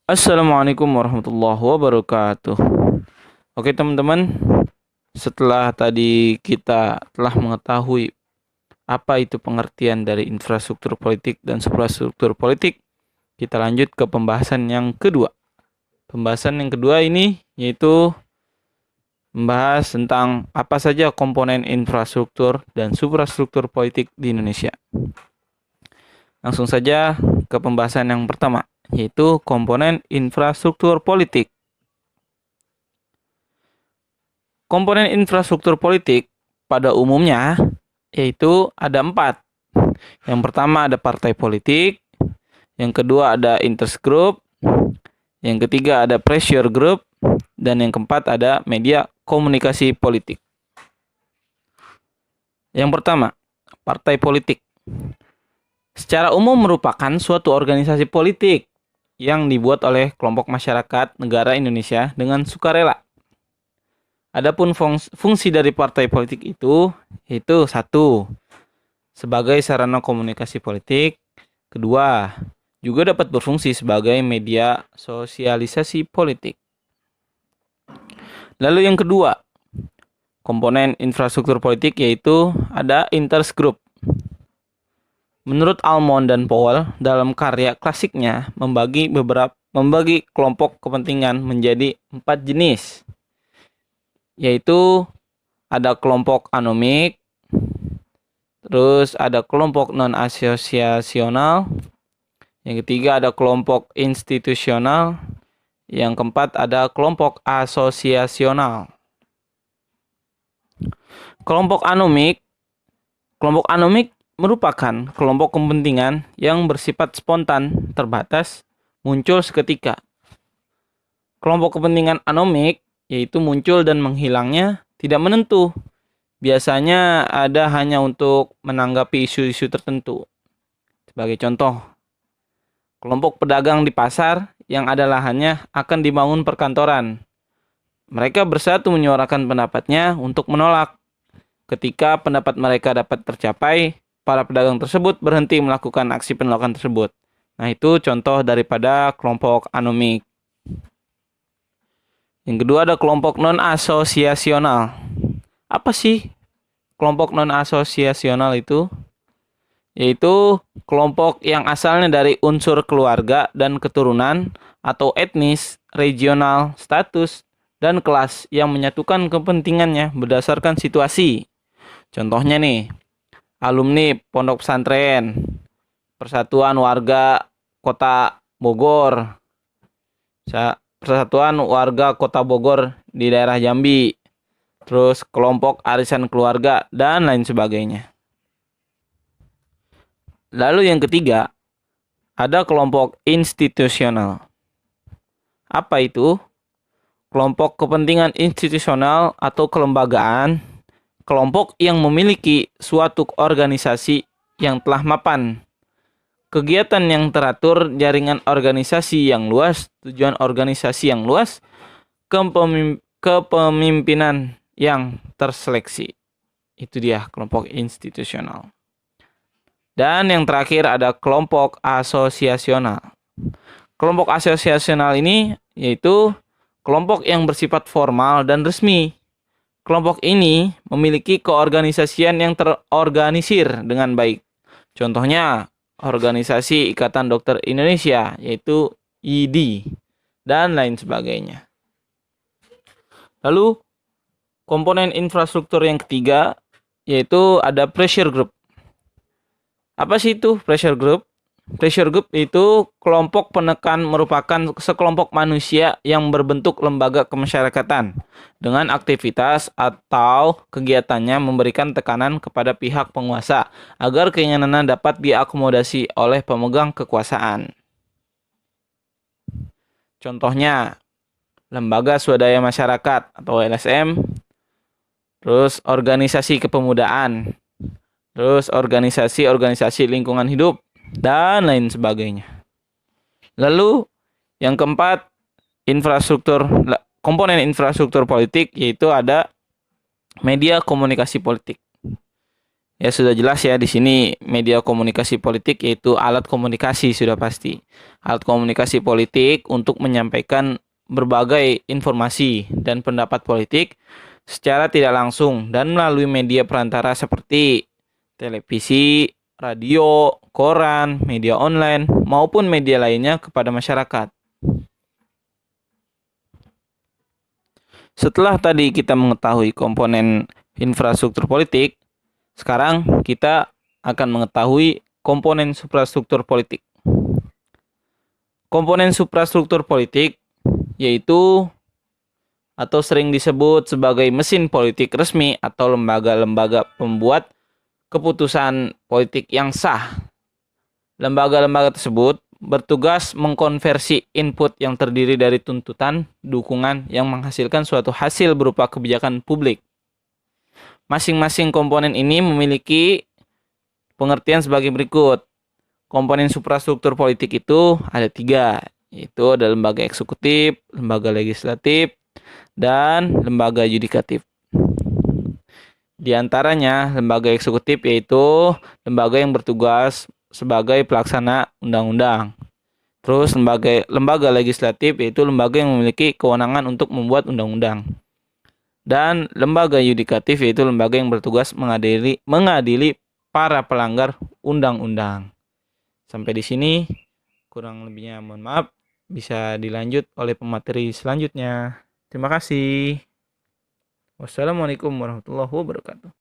Assalamualaikum warahmatullahi wabarakatuh. Oke teman-teman, setelah tadi kita telah mengetahui apa itu pengertian dari infrastruktur politik dan suprastruktur politik, kita lanjut ke pembahasan yang kedua. Pembahasan yang kedua ini yaitu membahas tentang apa saja komponen infrastruktur dan suprastruktur politik di Indonesia. Langsung saja ke pembahasan yang pertama, yaitu komponen infrastruktur politik. Komponen infrastruktur politik pada umumnya yaitu ada 4. Yang pertama ada partai politik, yang kedua ada interest group, yang ketiga ada pressure group, dan yang keempat ada media komunikasi politik. Yang pertama, partai politik. Secara umum merupakan suatu organisasi politik yang dibuat oleh kelompok masyarakat negara Indonesia dengan sukarela. Adapun fungsi dari partai politik itu yaitu 1. Sebagai sarana komunikasi politik. 2. Juga dapat berfungsi sebagai media sosialisasi politik. Lalu yang kedua, komponen infrastruktur politik yaitu ada interest group. Menurut Almond dan Powell dalam karya klasiknya membagi kelompok kepentingan menjadi 4 jenis. Yaitu ada kelompok anomik, terus ada kelompok non-asosiasional, yang ketiga ada kelompok institusional, yang keempat ada kelompok asosiasional. Kelompok anomik merupakan kelompok kepentingan yang bersifat spontan, terbatas, muncul seketika. Kelompok kepentingan anomik yaitu muncul dan menghilangnya tidak menentu. Biasanya ada hanya untuk menanggapi isu-isu tertentu. Sebagai contoh, kelompok pedagang di pasar yang ada lahannya akan dibangun perkantoran. Mereka bersatu menyuarakan pendapatnya untuk menolak. Ketika pendapat mereka dapat tercapai, para pedagang tersebut berhenti melakukan aksi penolakan tersebut. Nah, itu contoh daripada kelompok anomik. Yang kedua ada kelompok non-asosiasional. Apa sih kelompok non-asosiasional itu? Yaitu kelompok yang asalnya dari unsur keluarga dan keturunan atau etnis, regional, status, dan kelas yang menyatukan kepentingannya berdasarkan situasi. Contohnya nih, alumni pondok pesantren, Persatuan Warga Kota Bogor, Persatuan Warga Kota Bogor di daerah Jambi, terus kelompok arisan keluarga, dan lain sebagainya. Lalu yang ketiga, ada kelompok institusional. Apa itu? Kelompok kepentingan institusional atau kelembagaan, kelompok yang memiliki suatu organisasi yang telah mapan. Kegiatan yang teratur, jaringan organisasi yang luas, tujuan organisasi yang luas, kepemimpinan yang terseleksi. Itu dia kelompok institusional. Dan yang terakhir ada kelompok asosiasional. Kelompok asosiasional ini yaitu kelompok yang bersifat formal dan resmi. Kelompok ini memiliki keorganisasian yang terorganisir dengan baik. Contohnya, Organisasi Ikatan Dokter Indonesia, yaitu ID, dan lain sebagainya. Lalu, komponen infrastruktur yang ketiga, yaitu ada pressure group. Apa sih itu pressure group? Pressure group itu kelompok penekan, merupakan sekelompok manusia yang berbentuk lembaga kemasyarakatan dengan aktivitas atau kegiatannya memberikan tekanan kepada pihak penguasa agar keinginannya dapat diakomodasi oleh pemegang kekuasaan. Contohnya, lembaga swadaya masyarakat atau LSM, terus organisasi kepemudaan, terus organisasi lingkungan hidup, dan lain sebagainya. Lalu yang keempat, komponen infrastruktur politik, yaitu ada media komunikasi politik. Ya sudah jelas ya di sini media komunikasi politik yaitu alat komunikasi sudah pasti. Alat komunikasi politik untuk menyampaikan berbagai informasi dan pendapat politik secara tidak langsung dan melalui media perantara seperti televisi, radio, koran, media online maupun media lainnya kepada masyarakat. Setelah tadi kita mengetahui komponen infrastruktur politik, sekarang kita akan mengetahui komponen suprastruktur politik. Komponen suprastruktur politik yaitu atau sering disebut sebagai mesin politik resmi atau lembaga-lembaga pembuat keputusan politik yang sah. Lembaga-lembaga tersebut bertugas mengkonversi input yang terdiri dari tuntutan, dukungan yang menghasilkan suatu hasil berupa kebijakan publik. Masing-masing komponen ini memiliki pengertian sebagai berikut. Komponen suprastruktur politik itu ada 3, yaitu ada lembaga eksekutif, lembaga legislatif, dan lembaga yudikatif. Di antaranya, lembaga eksekutif yaitu lembaga yang bertugas sebagai pelaksana undang-undang. Terus lembaga legislatif yaitu lembaga yang memiliki kewenangan untuk membuat undang-undang. Dan lembaga yudikatif yaitu lembaga yang bertugas mengadili para pelanggar undang-undang. Sampai di sini, kurang lebihnya mohon maaf. Bisa dilanjut oleh pemateri selanjutnya. Terima kasih. Wassalamualaikum warahmatullahi wabarakatuh.